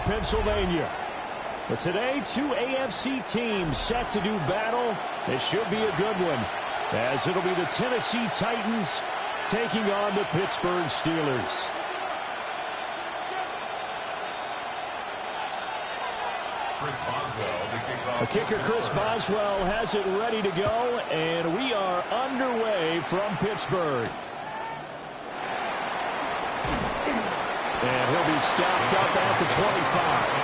Pennsylvania. But today, two AFC teams set to do battle. This should be a good one, as it'll be the Tennessee Titans taking on the Pittsburgh Steelers. The kicker, Chris Boswell, has it ready to go, and we are underway from Pittsburgh. And he'll be stopped up at the 25.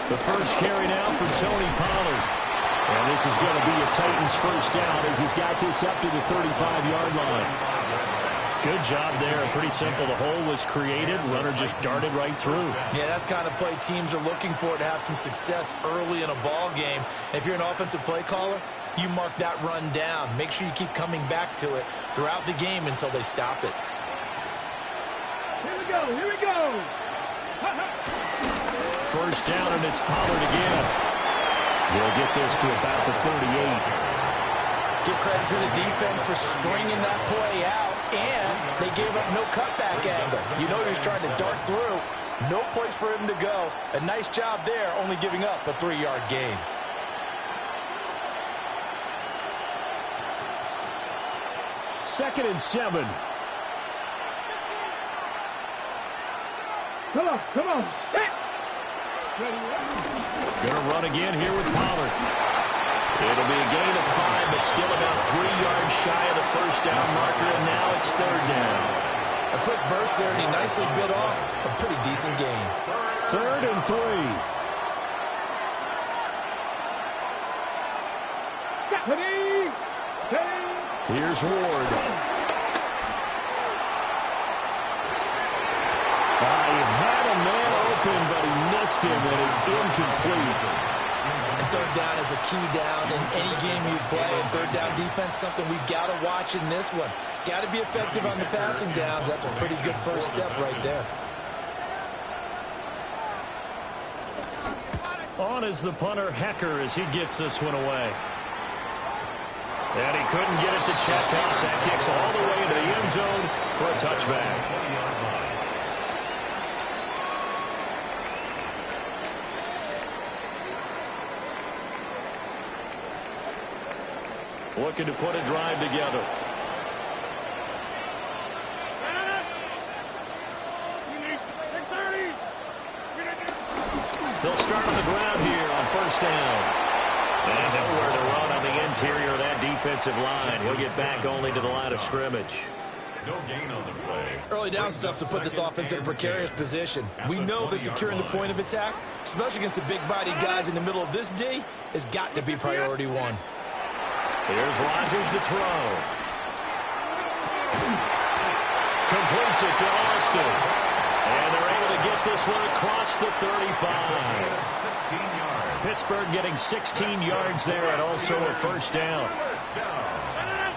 The first carry now for Tony Pollard. And this is going to be a Titans first down as he's got this up to the 35-yard line. Good job there. Pretty simple. The hole was created. Runner just darted right through. Yeah, that's kind of play teams are looking for to have some success early in a ball game. And if you're an offensive play caller, you mark that run down. Make sure you keep coming back to it throughout the game until they stop it. Here we go. Here we go. First down, and it's Pollard again. He'll get this to about the 38. Give credit to the defense for stringing that play out, and they gave up no cutback angle. You know he was trying to dart through. No place for him to go. A nice job there, only giving up a 3-yard gain. Second and 7. Come on, come on. Gonna run again here with Pollard. It'll be a gain of 5, but still about 3 yards shy of the first down marker, and now it's third down. A quick burst there, and he nicely bit off a pretty decent gain. Third and 3. Here's Ward. He had a man open, but he missed him, and it's incomplete. And third down is a key down in any game you play. And third down defense, something we've got to watch in this one. Got to be effective on the passing downs. That's a pretty good first step right there. On is the punter, Hecker, as he gets this one away. And he couldn't get it to check out. That kicks all the way into the end zone for a touchback. Looking to put a drive together. They'll start on the ground here on first down. And nowhere to run on the interior of that defensive line. He'll get back only to the line of scrimmage. No gain on the play. Early down stuff to put this offense in a precarious position. We know that securing the point of attack, especially against the big-bodied guys in the middle of this D, has got to be priority one. Here's Rodgers to throw. Completes it to Austin. And they're able to get this one across the 35. 16 yards. Pittsburgh getting 16 yards there and also a first down. First down.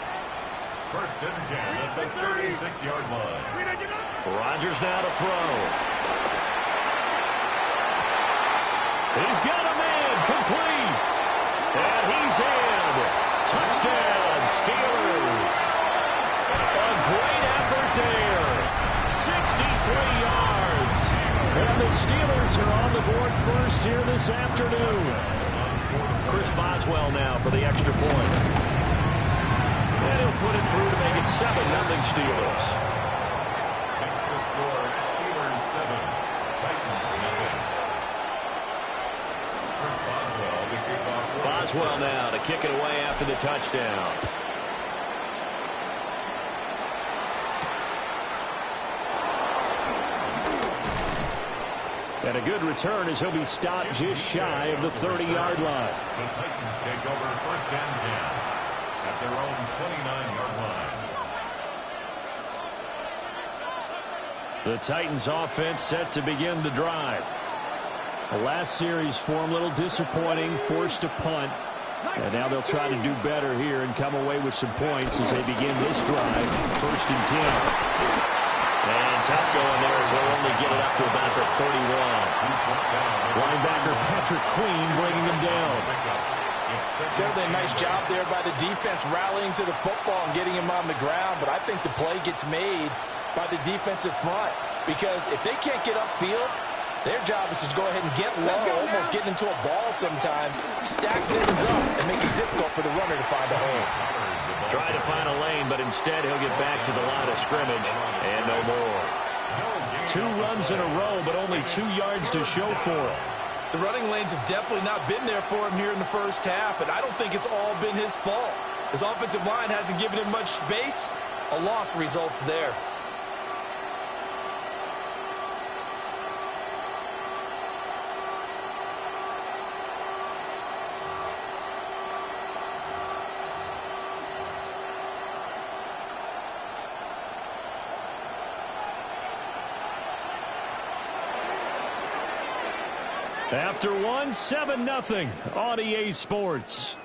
First and 10 at the 36-yard line. Rodgers now to throw. He's got a man complete. And he's in. Touchdown, Steelers. A great effort there. 63 yards. And the Steelers are on the board first here this afternoon. Chris Boswell now for the extra point. And he'll put it through to make it 7-0 Steelers. Makes the score Steelers 7, Titans 0. Chris Boswell to kick off. Boswell now to kick it away after the touchdown. And a good return as he'll be stopped just shy of the 30-yard line. The Titans take over first and 10 at their own 29-yard line. The Titans offense set to begin the drive. The last series for them, a little disappointing, forced a punt. And now they'll try to do better here and come away with some points as they begin this drive. 1st and 10. And tough going there as they'll only get it up to about the 31. Linebacker Patrick Queen bringing him down. Certainly a nice job there by the defense rallying to the football and getting him on the ground. But I think the play gets made by the defensive front. Because if they can't get upfield, their job is to go ahead and get low, almost getting into a ball sometimes, stack things up, and make it difficult for the runner to find a hole. Try to find a lane, but instead he'll get back to the line of scrimmage and no more. 2 runs in a row, but only 2 yards to show for it. The running lanes have definitely not been there for him here in the first half, and I don't think it's all been his fault. His offensive line hasn't given him much space. A loss results there. After 1, 7-0 on EA Sports.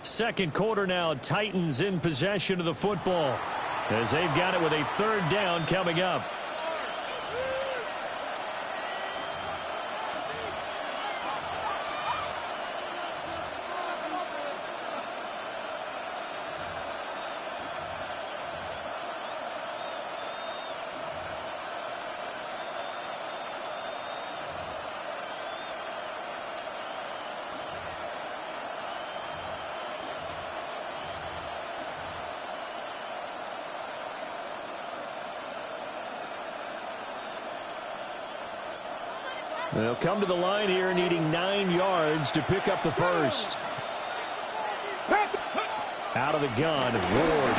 Second quarter now, Titans in possession of the football as they've got it with a 3rd down coming up. They'll come to the line here needing 9 yards to pick up the first. Out of the gun, Ward.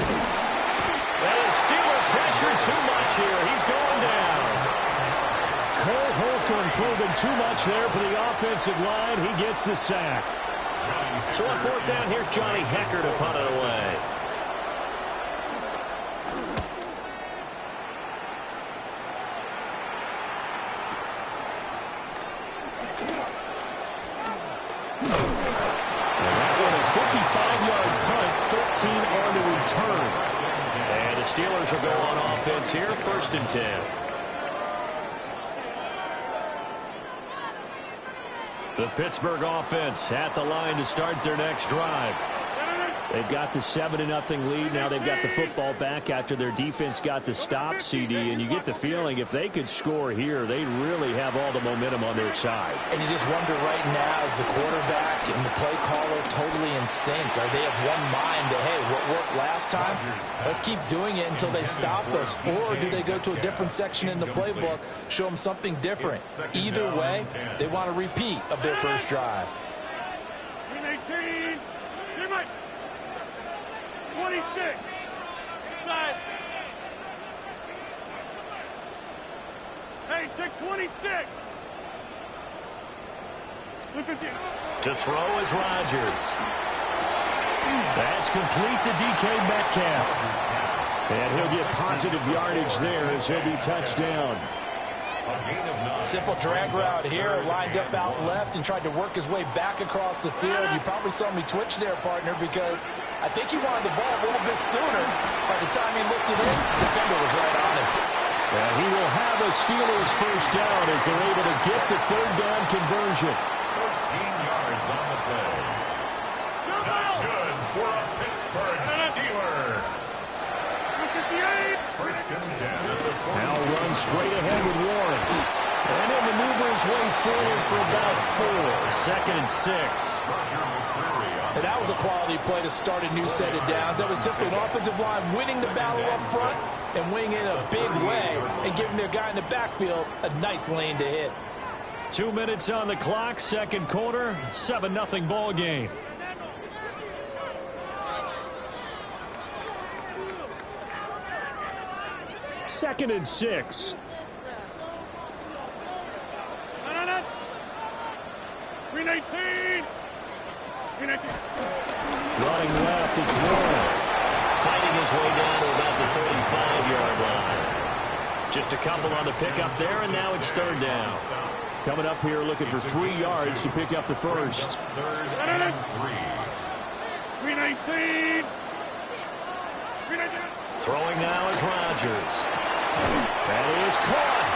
That is Steeler pressure too much here. He's going down. Cole Holcomb proving too much there for the offensive line. He gets the sack. So on 4th down, here's Johnny Hecker to punt it away. On the return. And the Steelers will go on offense here, 1st and 10. The Pittsburgh offense at the line to start their next drive. They've got the 7-0 lead. Now they've got the football back after their defense got the stop, CD. And you get the feeling if they could score here, they really have all the momentum on their side. And you just wonder right now, is the quarterback and the play caller totally in sync? Are they of one mind that, hey, what worked last time? Let's keep doing it until they stop us. Or do they go to a different section in the playbook, show them something different? Either way, they want a repeat of their first drive. 26. Side. Hey, take 26. Look at you. To throw is Rodgers. That's complete to DK Metcalf. And he'll get positive yardage there as he'll be touchdown. Simple drag route here, lined up out left and tried to work his way back across the field. You probably saw me twitch there, partner, because I think he wanted the ball a little bit sooner. By the time he looked it in, the defender was right on him. And he will have a Steelers first down as they're able to get the 3rd down conversion. 13 yards on the play. That's good for a Pittsburgh Steeler. 1st and 10 at the 40. Now runs straight ahead with Warren. And he'll maneuver his way forward for about 4. 2nd and 6. And that was a quality play to start a new set of downs. That was simply an offensive line winning the battle up front and winning in a big way and giving their guy in the backfield a nice lane to hit. 2 minutes on the clock, 2nd quarter, 7-0 ball game. Second and 6. 319. Running left, it's Warren. fighting his way down to about the 35-yard line. Just a couple on the pickup there, and now it's third down. Coming up here looking for 3 yards to pick up the first. 319. Throwing now is Rodgers. That is caught.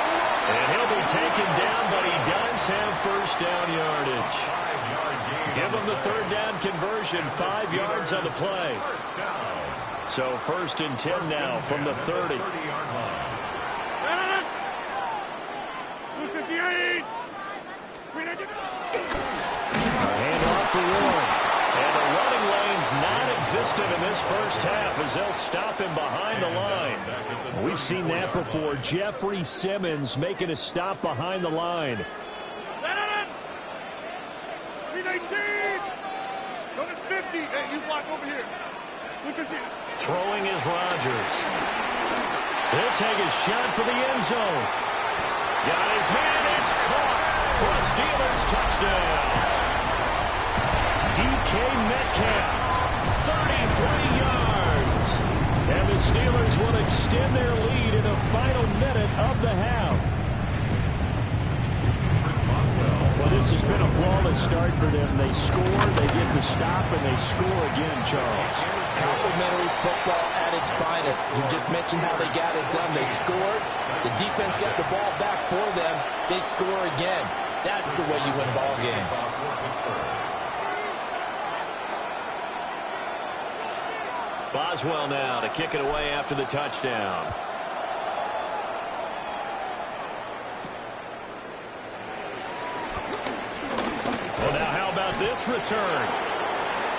And he'll be taken down, but he does have first down yardage. Give him the third down conversion, 5 yards on the play. So first and 10 now from the 30. 258. Handoff for Warren. And the running lane's non-existent in this first half as they'll stop him behind the line. We've seen that before. Jeffrey Simmons making a stop behind the line. 319. Go to 50. Hey, you block over here. Look at this. Throwing is Rodgers. He'll take a shot for the end zone. Got his man. It's caught for a Steelers touchdown. DK Metcalf, 33 yards. And the Steelers will extend their lead in the final minute of the half. Well, this has been a flawless start for them. They score, they get the stop, and they score again, Charles. Complimentary football at its finest. You just mentioned how they got it done. They scored. The defense got the ball back for them. They score again. That's the way you win ball games. Boswell now to kick it away after the touchdown. Well, now how about this return?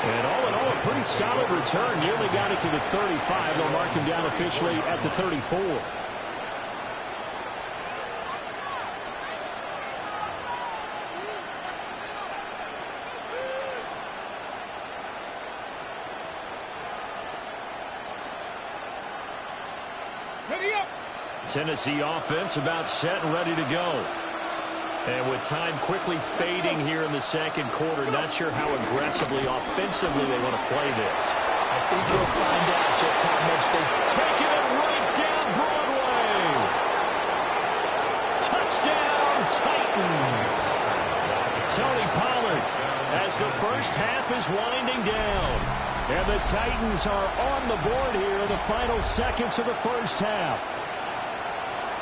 And all in all, a pretty solid return. Nearly got it to the 35. They'll mark him down officially at the 34. Ready up. Tennessee offense about set and ready to go. And with time quickly fading here in the second quarter, not sure how aggressively, offensively they want to play this. I think we'll find out just how much they Taking it right down Broadway. Touchdown, Titans. Tony Pollard as the first half is winding down. And the Titans are on the board here in the final seconds of the first half.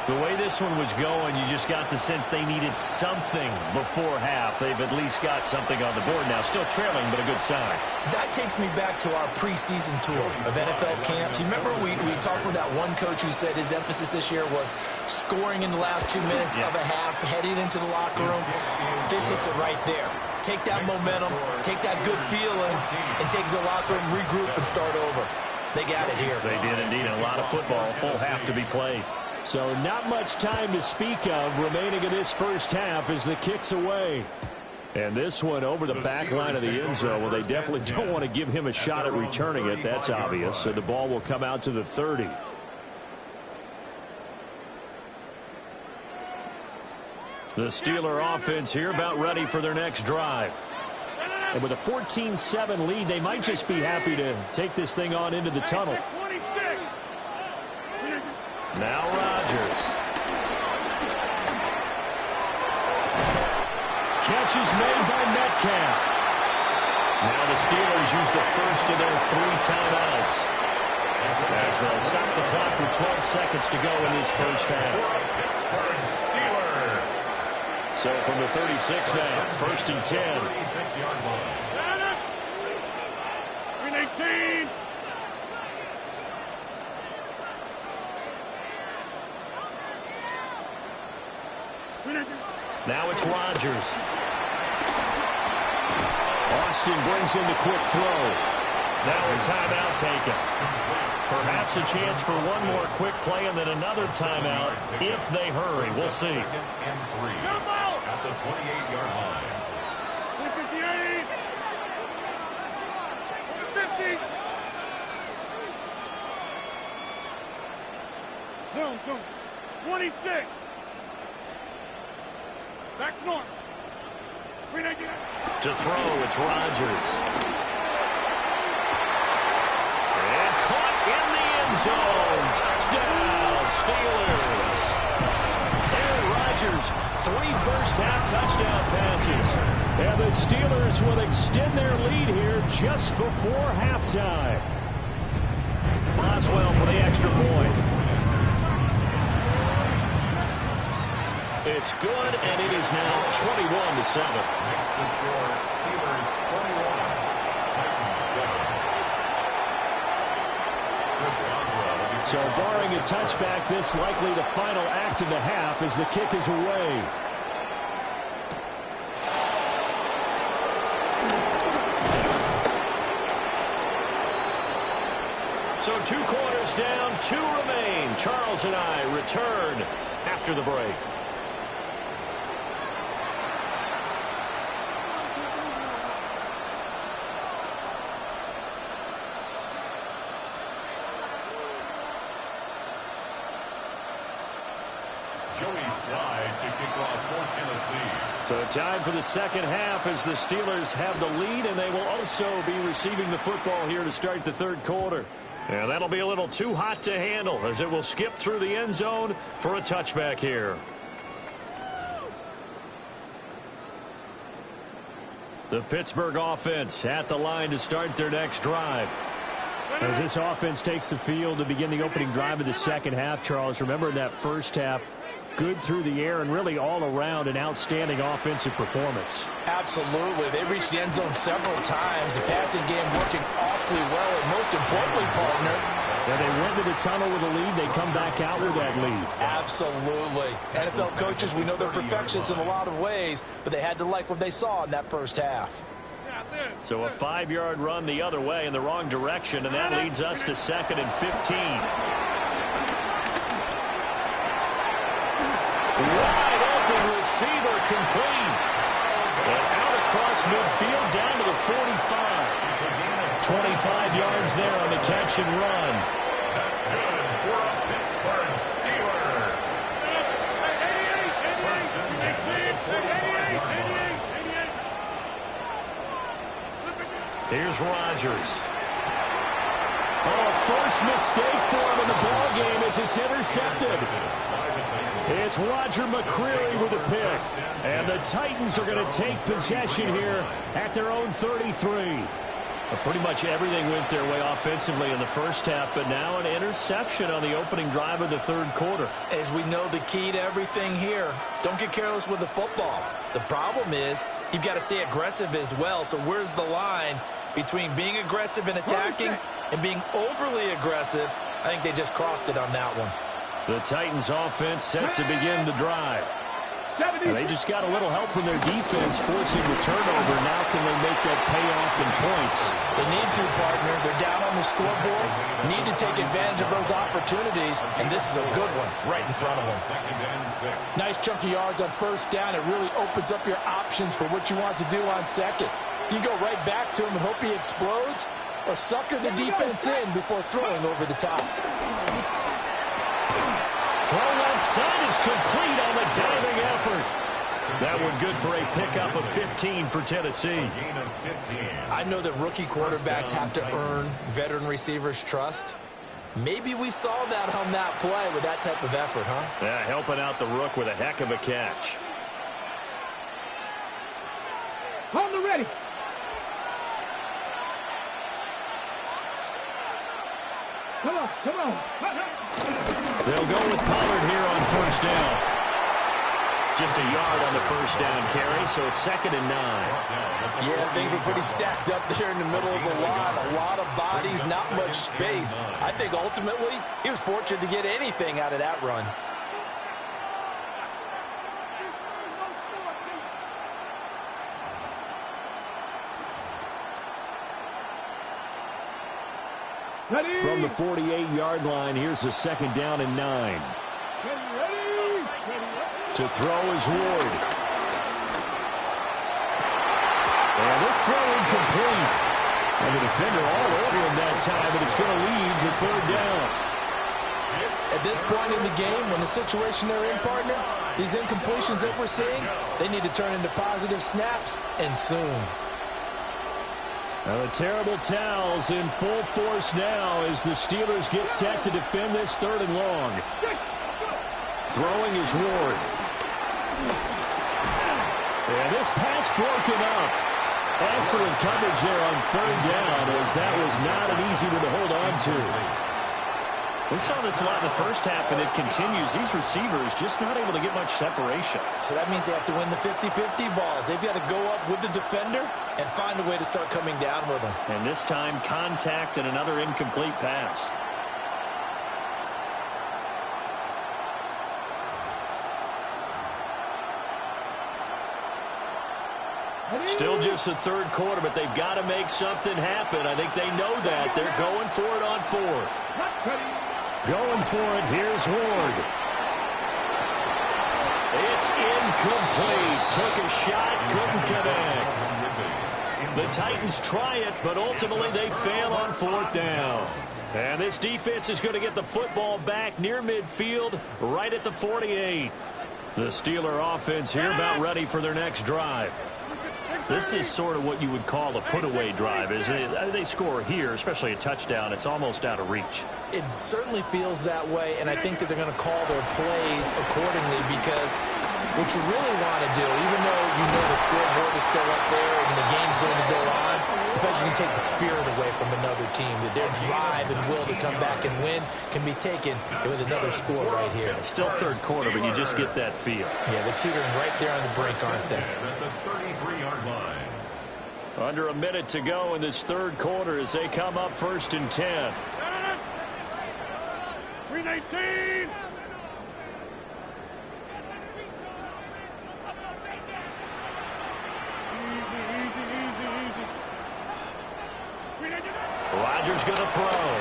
The way this one was going, you just got the sense they needed something before half. They've at least got something on the board now. Still trailing, but a good sign. That takes me back to our preseason tour of NFL camps. You remember we talked with that one coach who said his emphasis this year was scoring in the last 2 minutes of a half, heading into the locker room. This hits it right there. Take that momentum, take that good feeling, and take it to the locker room, regroup, and start over. They got it here. They did indeed. A lot of football, full half to be played. So not much time to speak of remaining in this first half as the kick's away. And this one over the back line of the end zone. Well, they definitely don't want to give him a shot at returning it. That's obvious. So the ball will come out to the 30. The Steeler offense here about ready for their next drive. And with a 14-7 lead, they might just be happy to take this thing on into the tunnel. 26. Now Rodgers. Catch is made by Metcalf. Now the Steelers use the first of their 3 timeouts as they'll stop the clock with 12 seconds to go in this first half. Pittsburgh Steelers. So from the 36 now, first and 10. 36-yard line. 319. Now it's Rodgers. Austin brings in the quick throw. Now a timeout taken. Perhaps a chance for one more quick play and then another timeout if they hurry. We'll see. Second and 3 at the 28-yard line. 58. 50. Zone. 26. Back north. To throw, it's Rodgers. And caught 3 first-half touchdown passes. And the Steelers will extend their lead here just before halftime. Boswell for the extra point. It's good, and it is now 21-7. Makes the score Steelers 21, Titans 7. Chris Boswell. So barring a touchback, this likely the final act of the half as the kick is away. So 2 quarters down, 2 remain. Charles and I return after the break. Joey slides to kick off for Tennessee. So time for the second half as the Steelers have the lead, and they will also be receiving the football here to start the third quarter. And that'll be a little too hot to handle as it will skip through the end zone for a touchback here. The Pittsburgh offense at the line to start their next drive. As this offense takes the field to begin the opening drive of the second half, Charles, remember in that first half, good through the air and really all around an outstanding offensive performance. Absolutely. They reached the end zone several times. The passing game working awfully well, and most importantly, partner, yeah, they went to the tunnel with a lead. They come back out with that lead. Absolutely. NFL coaches, we know they're perfectionists in a lot of ways, but they had to like what they saw in that first half. So a 5-yard run the other way in the wrong direction, and that leads us to 2nd and 15. Wide open receiver complete. And out across midfield down to the 45. 25 yards there on the catch and run. That's good for a Pittsburgh Steeler. First and 10 at the 45-yard line. Here's Rodgers. Oh, first mistake for him in the ball game as it's intercepted. It's Roger McCreary with a pick. And the Titans are going to take possession here at their own 33. Pretty much everything went their way offensively in the first half, but now an interception on the opening drive of the third quarter. As we know, the key to everything here, don't get careless with the football. The problem is you've got to stay aggressive as well. So where's the line between being aggressive and attacking and being overly aggressive? I think they just crossed it on that one. The Titans offense set to begin the drive. And they just got a little help from their defense forcing the turnover. Now can they make that pay off in points? They need to, partner. They're down on the scoreboard. Need to take advantage of those opportunities, and this is a good one right in front of them. Second and 6. Nice chunky yards on first down. It really opens up your options for what you want to do on second. You go right back to him and hope he explodes, or sucker the defense in before throwing over the top. Throw left side is complete on the diving effort. That one good for a pickup of 15 for Tennessee. Gain of 15. I know that rookie quarterbacks have to earn veteran receivers' trust. Maybe we saw that on that play with that type of effort, huh? Yeah, helping out the rook with a heck of a catch. Hold the ready. Come on, come on. They'll go with Pollard here on first down. Just a yard on the first down carry, so it's 2nd and 9. Yeah, things were pretty stacked up there in the middle of the line. A lot of bodies, not much space. I think ultimately he was fortunate to get anything out of that run. From the 48-yard line, here's a 2nd down and 9. To throw is Ward. And this throw incomplete. And the defender all over him that time, but it's going to lead to 3rd down. At this point in the game, when the situation they're in, partner, these incompletions that we're seeing, they need to turn into positive snaps, and soon. Now the terrible towels in full force now as the Steelers get set to defend this 3rd and long. Throwing is Ward. And this pass broken up. Excellent coverage there on third down, as that was not an easy one to hold on to. We saw this a lot in the first half, and it continues. These receivers just not able to get much separation. So that means they have to win the 50-50 balls. They've got to go up with the defender and find a way to start coming down with them. And this time, contact and another incomplete pass. Still just the third quarter, but they've got to make something happen. I think they know that. They're going for it on fourth. Going for it. Here's Ward. It's incomplete. Took a shot, couldn't connect. The Titans try it, but ultimately they fail on fourth down. And this defense is going to get the football back near midfield, right at the 48. The Steeler offense here about ready for their next drive. This is sort of what you would call a put-away drive, isn't it? They score here, especially a touchdown. It's almost out of reach. It certainly feels that way, and I think that they're going to call their plays accordingly, because what you really want to do, even though you know the scoreboard is still up there and the game's going to go on, in fact, you can take the spirit away from another team, that their drive and will to come back and win can be taken with another score right here. It's still third quarter, but you just get that feel. Yeah, they're teetering right there on the brink, aren't they? At the 33-yard line. Under a minute to go in this third quarter as they come up 1st and 10. 319. Rodgers going to throw.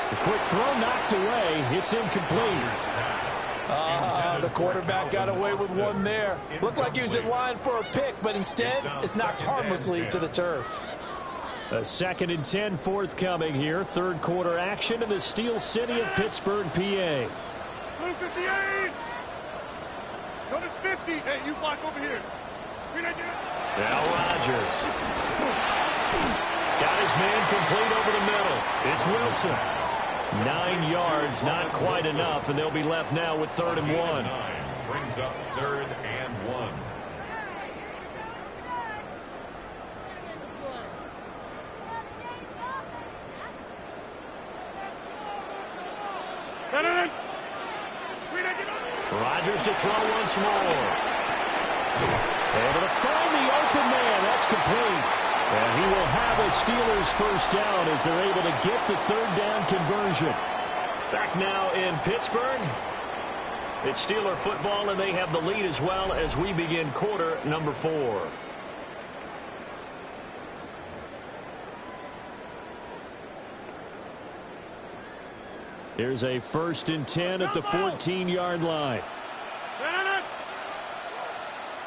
The quick throw knocked away. It's incomplete. The quarterback got away with one there. Looked like he was in line for a pick, but instead it's knocked harmlessly to the turf. A 2nd and 10 forthcoming here. Third quarter action in the Steel City of Pittsburgh, PA. 58. Go to 50. Hey, you block over here. Now Rodgers. Got his man complete over the middle. It's Wilson. 9 yards, not quite enough, and they'll be left now with 3rd and 1. Brings up 3rd and 1. Rodgers to throw once more. Able to find the open man. That's complete. And he will have a Steelers first down as they're able to get the 3rd down conversion. Back now in Pittsburgh. It's Steeler football, and they have the lead as well as we begin quarter number 4. Here's a 1st and 10 at the 14-yard line.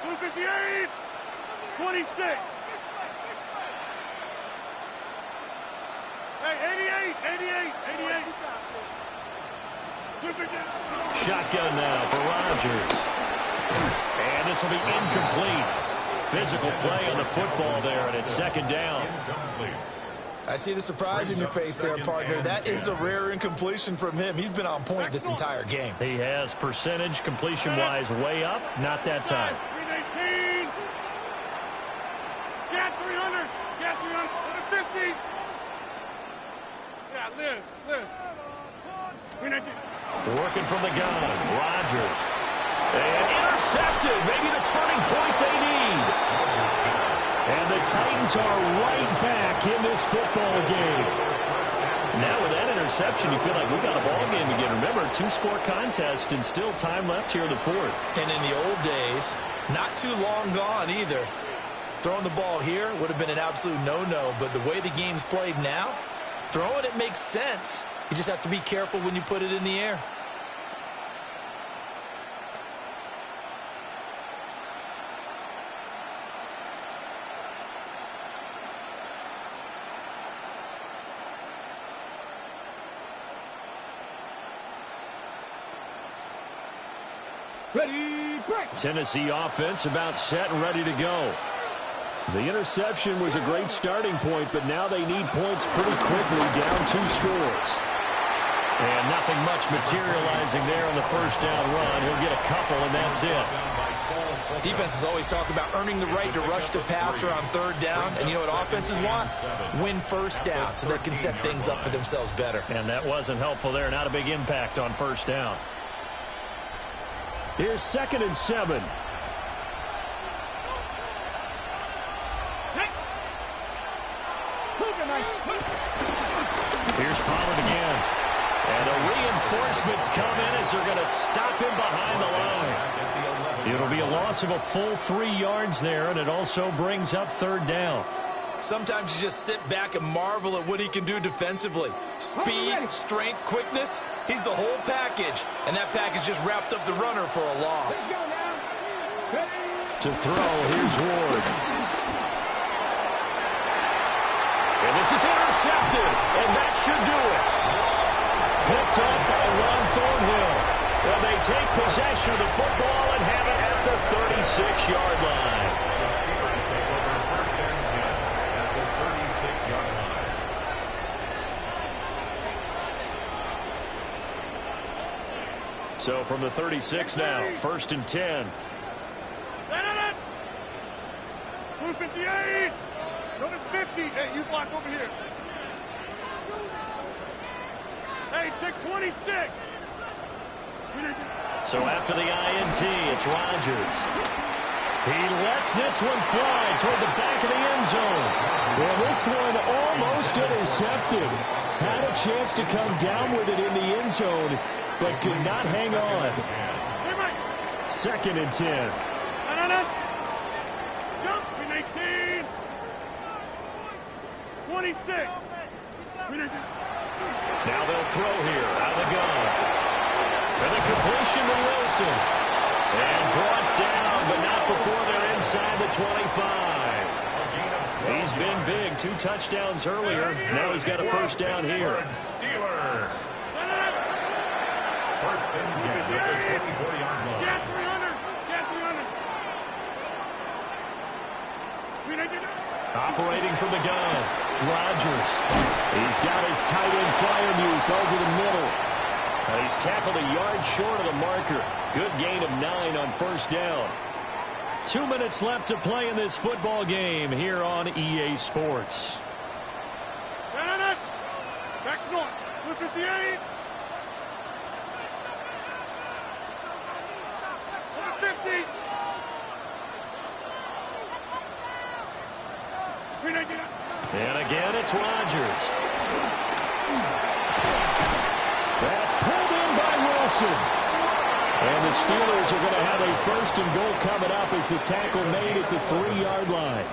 258. 26. Hey, 88. Shotgun now for Rodgers. And this will be incomplete. Physical play on the football there, and it's 2nd down. I see the surprise in your face there, partner. That is a rare incompletion from him. He's been on point this entire game. He has percentage completion-wise way up. Not that time. 319. Get 300. Get 300. 50. Yeah, Liz. 319. Working from the gun. Rodgers. And intercepted. Maybe the turning point they need. And the Titans are right back in this football game. Now with that interception, you feel like we've got a ball game again. Remember, 2-score contest and still time left here in the 4th. And in the old days, not too long gone either. Throwing the ball here would have been an absolute no-no, but the way the game's played now, throwing it makes sense. You just have to be careful when you put it in the air. Ready, break. Tennessee offense about set and ready to go. The interception was a great starting point, but now they need points pretty quickly, down 2 scores. And nothing much materializing there on the first down run. He'll get a couple, and that's it. Defenses always talk about earning the right to rush the passer on third down. And you know what offenses want? Win first down so they can set things up for themselves better. And that wasn't helpful there. Not a big impact on first down. Here's 2nd and 7. Here's Pollard again. And the reinforcements come in as they're going to stop him behind the line. It'll be a loss of a full 3 yards there, and it also brings up third down. Sometimes you just sit back and marvel at what he can do defensively. Speed, strength, quickness, he's the whole package. And that package just wrapped up the runner for a loss. To throw, here's Ward. And this is intercepted, and that should do it. Picked up by Ron Thornhill. And they take possession of the football and have it at the 36-yard line. The Steelers take over 1st and 10 at the 36-yard line. So from the 36 now, 1st and 10. 258. Number 50. Hey, you block over here. Hey, take 26. So after the INT, it's Rodgers. He lets this one fly toward the back of the end zone. Well, this one almost intercepted. Had a chance to come down with it in the end zone, but could not hang on. 2nd and 10. Jump, 18. 26. Now they'll throw here out of the gun. And a completion to Wilson. And brought down, but not before they're inside the 25. He's been big. 2 touchdowns earlier. Now he's got a first down here. Steelers. 1st and 10 at the 24-yard line. Get 300. Get 300. Operating from the gun, Rodgers. He's got his tight end Fryermuth over the middle. He's tackled a yard short of the marker. Good gain of 9 on first down. 2 minutes left to play in this football game here on EA Sports. Back north. 258. 50. And again, it's Rodgers. That's pulled in by Wilson. And the Steelers are going to have a 1st and goal coming up as the tackle made at the 3-yard line.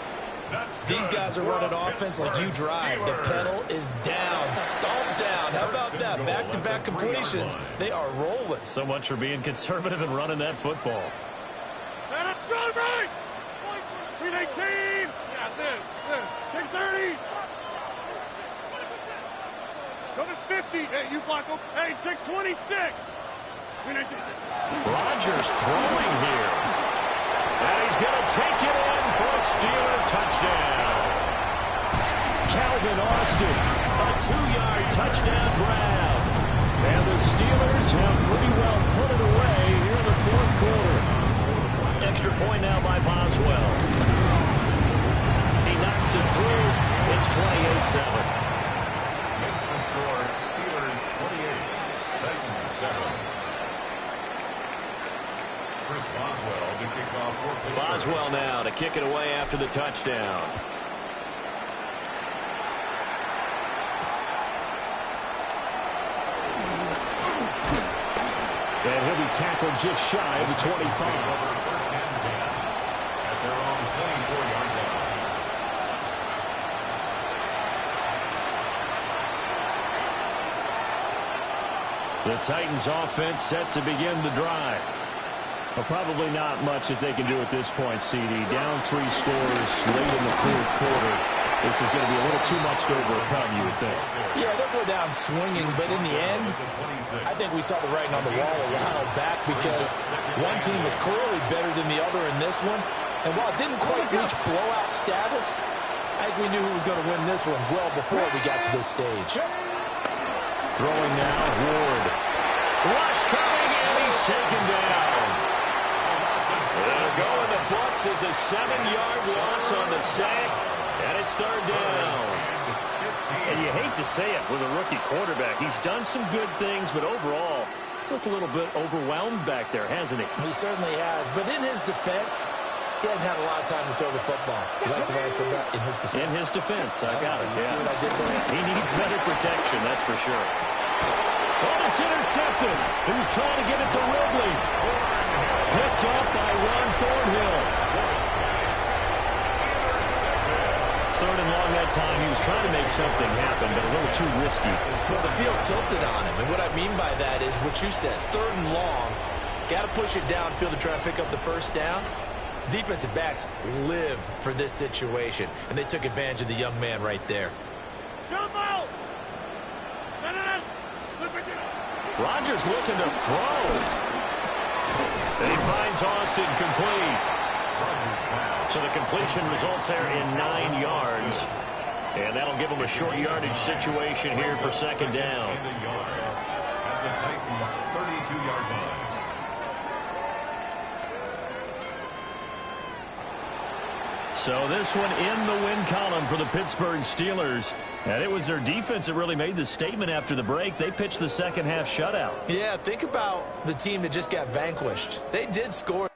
These guys are running offense like you drive. The pedal is down, stomped down. How about that? Back-to-back completions. They are rolling. So much for being conservative and running that football. Run right. 318. Yeah, this. Take 30. Go to 50. Hey, you block up. Hey, take 26. Rodgers throwing here. And he's going to take it in for a Steeler touchdown. Calvin Austin, a 2-yard touchdown grab. And the Steelers have pretty well put it away here in the 4th quarter. Extra point now by Boswell. He knocks it through. It's 28-7. Makes the score Steelers 28, Titans 7. Chris Boswell to kick off for Pittsburgh. Boswell now to kick it away after the touchdown. And he'll be tackled just shy of the 25. Over 1st and 10 at their own 24-yard line. The Titans offense set to begin the drive. Well, probably not much that they can do at this point, CD. Down 3 scores late in the 4th quarter. This is going to be a little too much to overcome, you would think. Yeah, they'll go down swinging, but in the end, I think we saw the writing on the wall a while back because one team was clearly better than the other in this one. And while it didn't quite reach blowout status, I think we knew who was going to win this one well before we got to this stage. Throwing now, Ward. Rush coming, and he's taken down. And a go in the books as a 7-yard loss on the sack, and it's third down. And you hate to say it with a rookie quarterback. He's done some good things, but overall, looked a little bit overwhelmed back there, hasn't he? He certainly has. But in his defense, he hasn't had a lot of time to throw the football. You like the way I said that? In his defense. In his defense. I got it. You see what I did there? He needs better protection, that's for sure. Oh, it's intercepted. He was trying to get it to Ridley. Picked off by Ron Thornhill. Third and long that time. He was trying to make something happen, but a little too risky. Well, the field tilted on him. And what I mean by that is what you said. Third and long. Got to push it downfield to try and pick up the first down. Defensive backs live for this situation. And they took advantage of the young man right there. Jump out! Rodgers looking to throw. And he finds Austin complete. So the completion results there in 9 yards. And that'll give him a short yardage situation here for second down. At the Titans' 32-yard line. So this one in the win column for the Pittsburgh Steelers. And it was their defense that really made the statement after the break. They pitched the second half shutout. Yeah, think about the team that just got vanquished. They did score.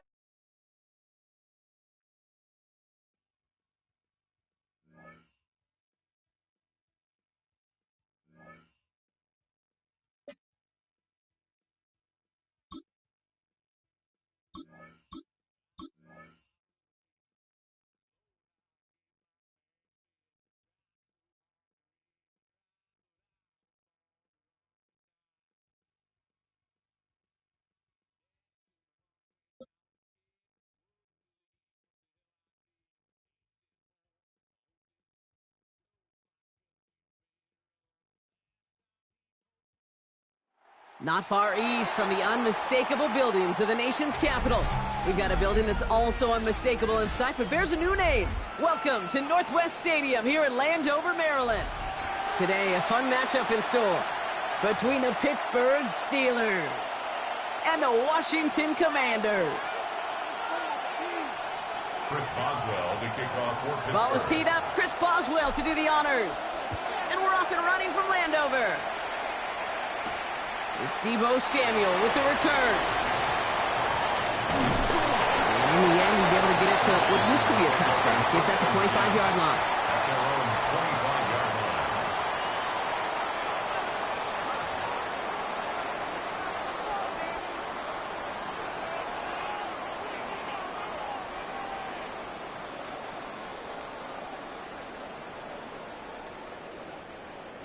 Not far east from the unmistakable buildings of the nation's capital, we've got a building that's also unmistakable in sight, but bears a new name. Welcome to Northwest Stadium here in Landover, Maryland. Today, a fun matchup in store between the Pittsburgh Steelers and the Washington Commanders. Chris Boswell to kick off for Pittsburgh. Ball is teed up. Chris Boswell to do the honors. And we're off and running from Landover. It's Deebo Samuel with the return. And in the end, he's able to get it to what used to be a touchback. It's at the 25-yard line. At their own 25-yard line.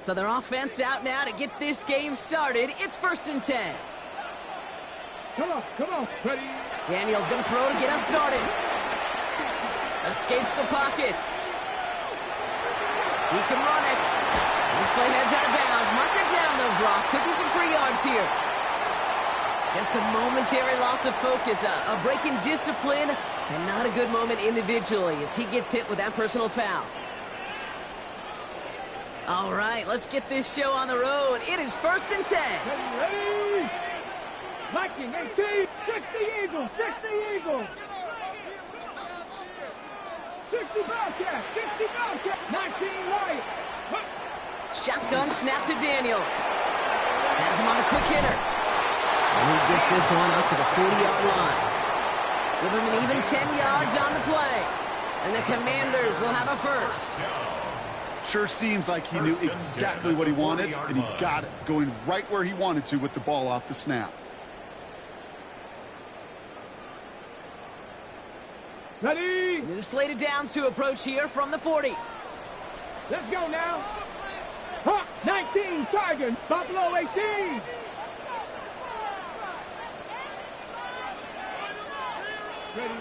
So their offense out now to get this game started. It's 1st and 10. Come on, ready? Daniels going to throw to get us started. Escapes the pocket. He can run it. This play heads out of bounds. Mark it down, though, Brock. Could be some free yards here. Just a momentary loss of focus. A break in discipline, and not a good moment individually as he gets hit with that personal foul. All right, let's get this show on the road. It is 1st and 10. Ready? Viking, they see 60 Eagles, 60 Eagles. 60 Bobcat, 60 Bobcat, 19 Lions. Shotgun snap to Daniels. Has him on the quick hitter. And he gets this one up to the 40-yard line. Give him an even 10 yards on the play. And the Commanders will have a first. Sure seems like he knew exactly what he wanted, and he got it, going right where he wanted to with the ball off the snap. Ready? New slate of downs to approach here from the 40. Let's go now. Hawk 19, Tiger, Buffalo 18. Ready?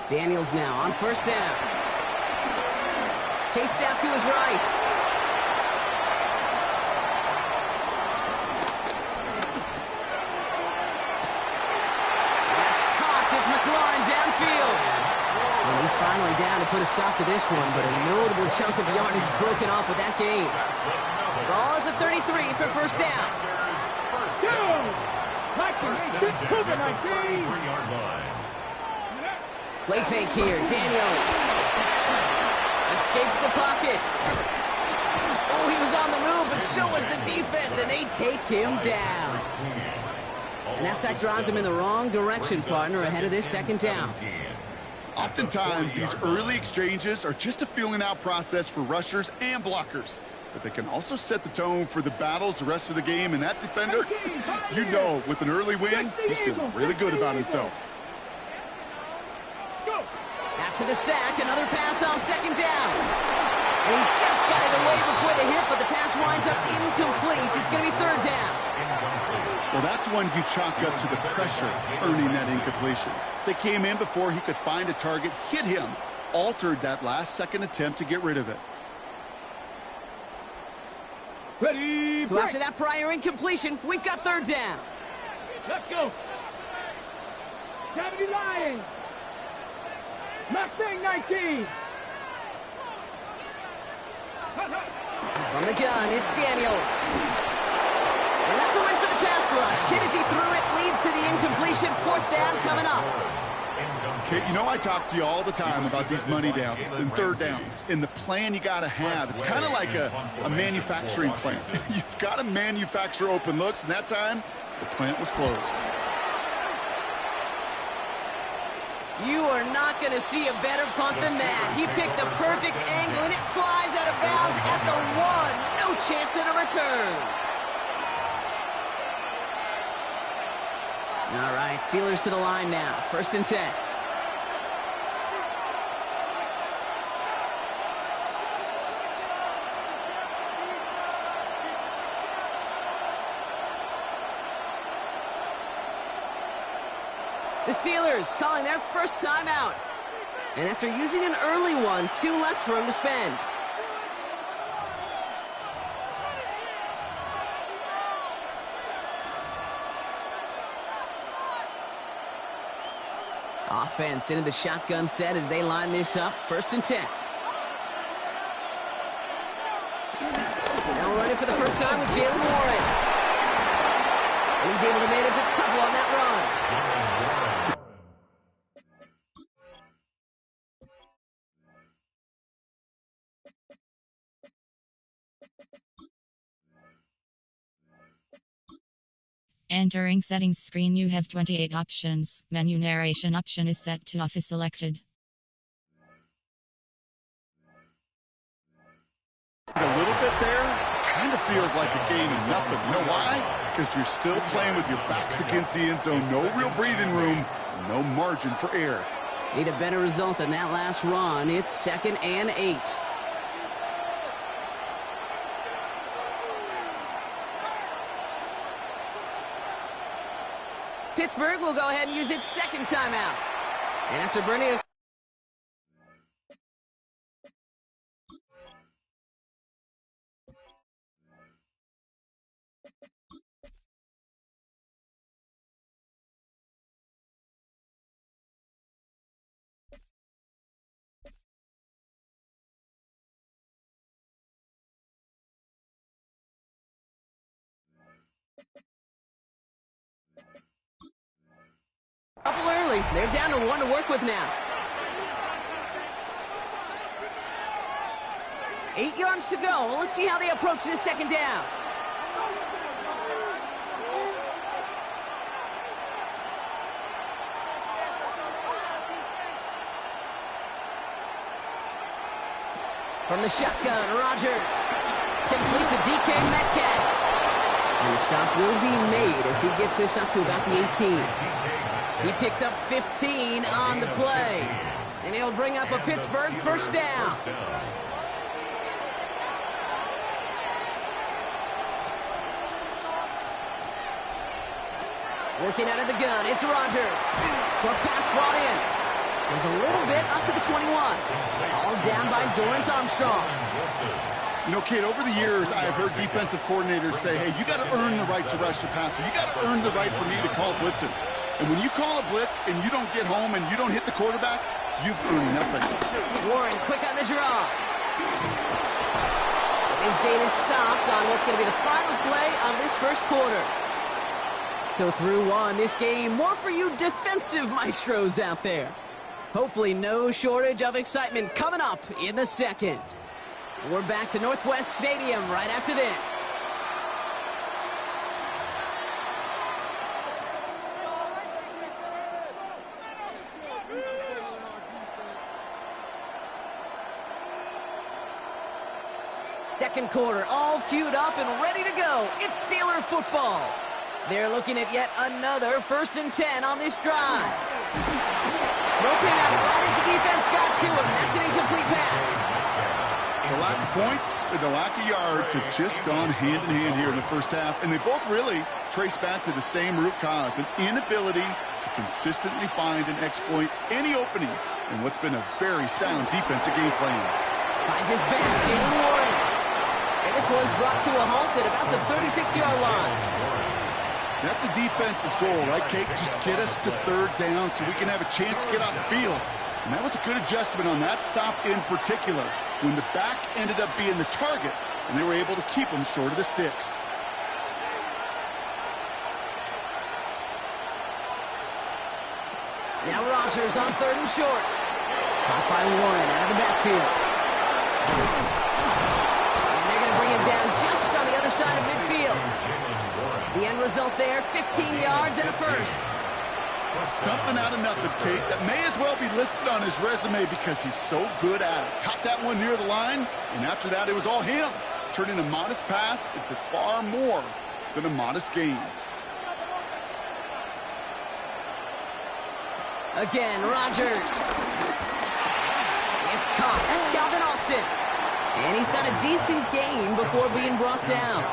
Daniels now on first down. Chased out to his right. That's caught as McLaurin downfield. And he's finally down to put a stop to this one, but a notable chunk of yardage broken off with that game. Ball at the 33 for first down. Play fake here. Daniels escapes the pocket. Oh, he was on the move, but so was the defense, and they take him down. And that sack drives him in the wrong direction, partner, ahead of this second down. Oftentimes, these early exchanges are just a feeling-out process for rushers and blockers. But they can also set the tone for the battles the rest of the game. And that defender, you know, with an early win, he's feeling really good about himself. After the sack, another pass on second down. And he just got it away before the hit, but the pass winds up incomplete. It's going to be third down. Well, that's one you chalk up to the pressure earning that incompletion. They came in before he could find a target, hit him, altered that last-second attempt to get rid of it. Ready, so after that prior incompletion, we've got third down. Let's go. Cavity Lions. Mustang 19. From the gun, it's Daniels. And that's a win for the pass rush. Hit as he threw it, leads to the incompletion. Fourth down coming up. Okay, you know I talk to you all the time about these money downs and third downs and the plan you got to have. It's kind of like a manufacturing plant. You've got to manufacture open looks, and that time, the plant was closed. You are not going to see a better punt than that. He picked the perfect angle, and it flies out of bounds at the one. No chance at a return. All right, Steelers to the line now. 1st and 10. The Steelers calling their first time out. And after using an early one, 2 left for him to spend. Offense into the shotgun set as they line this up. 1st and 10. Now running for the first time with Jalen Warren. And he's able to manage a couple on that run. Entering settings screen, you have 28 options. Menu narration option is set to off is selected. A little bit there, kind of feels like a game of nothing. You know why? Because you're still playing with your backs against the end zone. No real breathing room, no margin for error. Need a better result than that last run. It's 2nd and 8. Pittsburgh will go ahead and use its second timeout. And after burning couple early. They're down to 1 to work with now. 8 yards to go. Well, let's see how they approach this second down. From the shotgun, Rodgers completes a DK Metcalf. And the stop will be made as he gets this up to about the 18. He picks up 15 on the play. And he'll bring up a Pittsburgh first down. Working out of the gun, it's Rodgers. Short pass brought in. There's a little bit up to the 21. All down by Dorrance Armstrong. You know, Kate, over the years, I have heard defensive coordinators say, hey, you got to earn the right to rush the passer. You got to earn the right for me to call blitzes. And when you call a blitz and you don't get home and you don't hit the quarterback, you've earned nothing. Warren quick on the draw. His gain is stopped on what's going to be the final play of this first quarter. So through 1, this game, more for you defensive maestros out there. Hopefully no shortage of excitement coming up in the second. We're back to Northwest Stadium right after this. Second quarter, all queued up and ready to go. It's Steeler football. They're looking at yet another 1st and 10 on this drive. Throw came out right as the defense got to him. That's an incomplete pass. The lack of points and the lack of yards have just gone hand in hand here in the first half, and they both really trace back to the same root cause, an inability to consistently find and exploit any opening in what's been a very sound defensive game plan. Finds his back, Jalen Warren. And this one's brought to a halt at about the 36-yard line. That's a defense's goal, right, Kate? Just get us to 3rd down so we can have a chance to get off the field. And that was a good adjustment on that stop in particular, when the back ended up being the target, and they were able to keep him short of the sticks. Now Rodgers on 3rd and short. Caught by Warren out of the backfield. And they're going to bring him down just on the other side of midfield. The end result there, 15 yards and a first. Something out of nothing, Kate, that may as well be listed on his resume because he's so good at it. Caught that one near the line, and after that it was all him, turning a modest pass into far more than a modest gain. Again, Rodgers. It's caught. That's Calvin Austin. And he's got a decent gain before being brought down.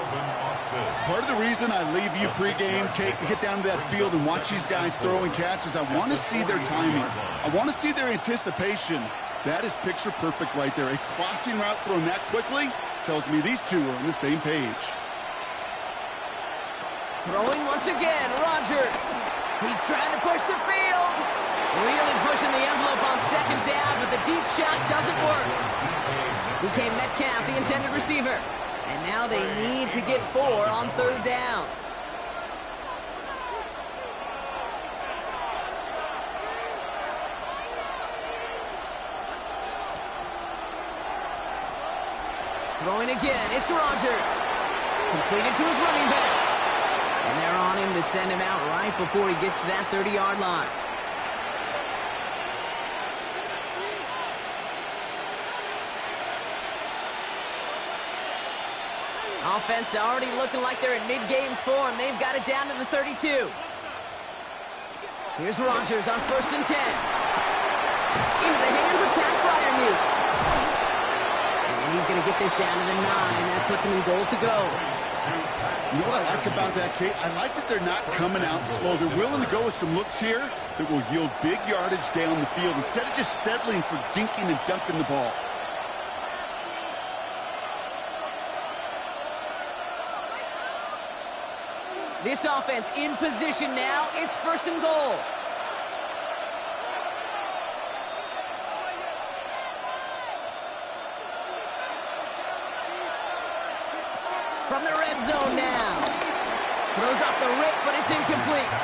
Part of the reason I leave you pregame, Kate, and get down to that field and watch these guys throw and catch is I want to see their timing. I want to see their anticipation. That is picture perfect right there. A crossing route thrown that quickly tells me these two are on the same page. Throwing once again, Rodgers. He's trying to push the field. Really pushing the envelope on 2nd down, but the deep shot doesn't work. DK Metcalf, the intended receiver. And now they need to get 4 on 3rd down. Throwing again, it's Rodgers. Completed to his running back. And they're on him to send him out right before he gets to that 30-yard line. Offense already looking like they're in mid-game form. They've got it down to the 32. Here's Rodgers on 1st and 10. Into the hands of Pat Fryermuth. And he's going to get this down to the 9. That puts him in goal to go. You know what I like about that, Kate? I like that they're not coming out slow. They're willing to go with some looks here that will yield big yardage down the field instead of just settling for dinking and dunking the ball. This offense in position now. It's 1st and goal. From the red zone now. Throws off the rip, but it's incomplete.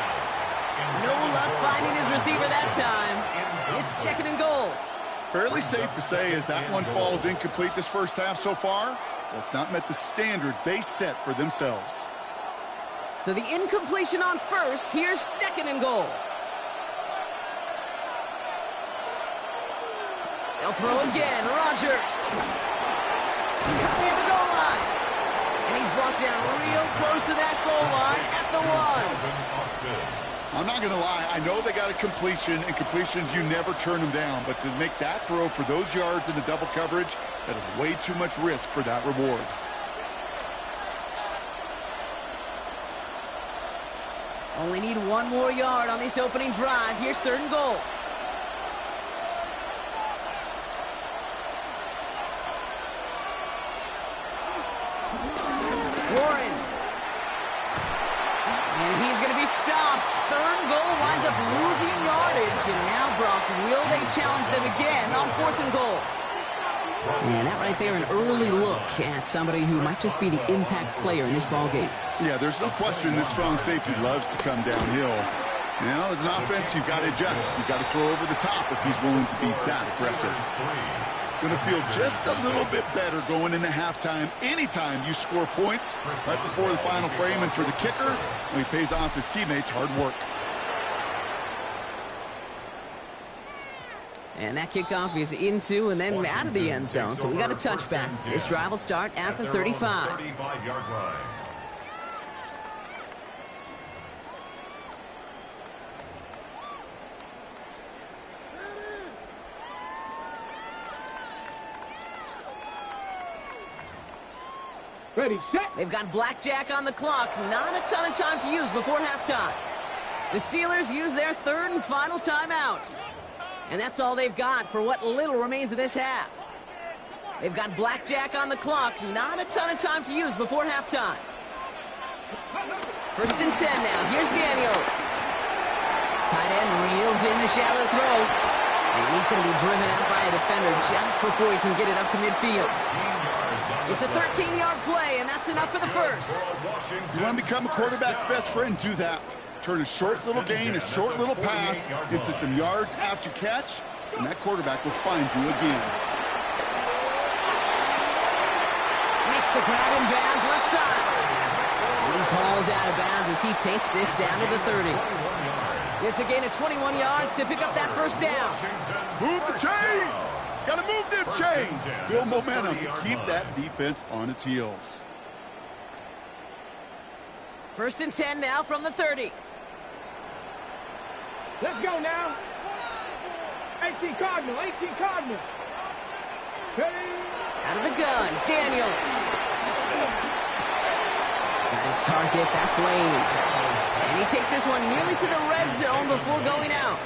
No luck finding his receiver that time. It's 2nd and goal. Fairly safe to say as that one falls incomplete this first half so far, well, it's not met the standard they set for themselves. So the incompletion on 1st. Here's 2nd and goal. They'll throw again. Rodgers. Cut near the goal line. And he's brought down real close to that goal line at the 1. I'm not going to lie. I know they got a completion, and completions, you never turn them down. But to make that throw for those yards in the double coverage, that is way too much risk for that reward. Only need 1 more yard on this opening drive. Here's 3rd and goal. Warren. And he's going to be stopped. 3rd and goal winds up losing yardage. And now, Brock, will they challenge them again on 4th and goal? And that right there, an early look at somebody who might just be the impact player in this ballgame. Yeah, there's no question this strong safety loves to come downhill. Now, as an offense, you've got to adjust. You've got to throw over the top if he's willing to be that aggressive. Going to feel just a little bit better going into halftime anytime you score points right before the final frame. And for the kicker, well, he pays off his teammates' hard work. And that kickoff is into and then out of the end zone. So we got a touchback. This drive will start at the 35. 35-yard line. Ready, set. They've got blackjack on the clock. Not a ton of time to use before halftime. The Steelers use their third and final timeout. And that's all they've got for what little remains of this half. They've got blackjack on the clock. Not a ton of time to use before halftime. 1st and 10 now. Here's Daniels. Tight end reels in the shallow throw. And he's going to be driven out by a defender just before he can get it up to midfield. It's a 13-yard play, and that's enough for the first. You want to become a quarterback's best friend, do that. Turn a short little gain, a short little pass into some yards after catch, and that quarterback will find you again. Makes the grab in bounds left side. And he's hauled out of bounds as he takes this down to the 30. It's a gain of 21 yards to pick up that first down. Move the chains! Got to move them chains! Build momentum to keep that defense on its heels. 1st and 10 now from the 30. Let's go now. 18 Cardinal, 18 Cardinal. Ready? Out of the gun, Daniels. Got his target, that's Lane. And he takes this one nearly to the red zone before going out.